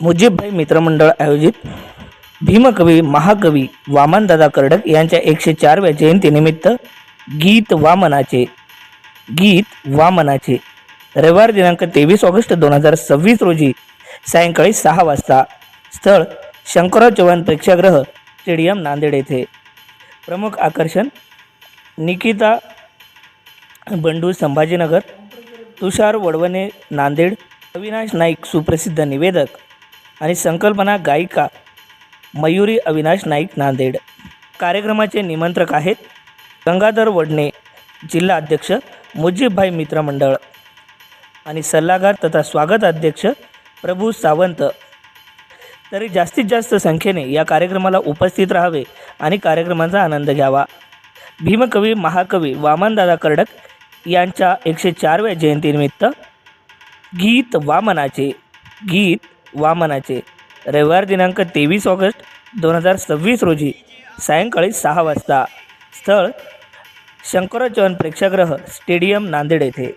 मुजीबभाई मित्रमंडळ आयोजित भीमकवी महाकवी वामनदादा कर्डक यांच्या 104व्या जयंतीनिमित्त गीत वामनाचे रविवार दिनांक 23 ऑगस्ट 2026 रोजी सायंकाळी 6 वाजता स्थळ शंकरराव चव्हाण प्रेक्षागृह स्टेडियम नांदेड येथे। प्रमुख आकर्षण निकिता बंडू संभाजीनगर, तुषार वडवणे नांदेड, अविनाश नाईक सुप्रसिद्ध निवेदक आणि संकल्पना गायिका मयुरी अविनाश नाईक नांदेड। कार्यक्रमाचे निमंत्रक आहेत गंगाधर वडणे जिल्हा अध्यक्ष मुजीबभाई मित्रमंडळ आणि सल्लागार तथा स्वागत अध्यक्ष प्रभू सावंत। तरी जास्तीत जास्त संख्येने या कार्यक्रमाला उपस्थित राहावे आणि कार्यक्रमाचा आनंद घ्यावा। भीमकवी महाकवी वामनदादा कर्डक यांच्या 104व्या जयंतीनिमित्त गीत वामनाचे रविवार दिनांक 23 ऑगस्ट 2026 रोजी सायंकाळी 6 वाजता स्थळ शंकरराव चव्हाण प्रेक्षागृह स्टेडियम नांदेड येथे।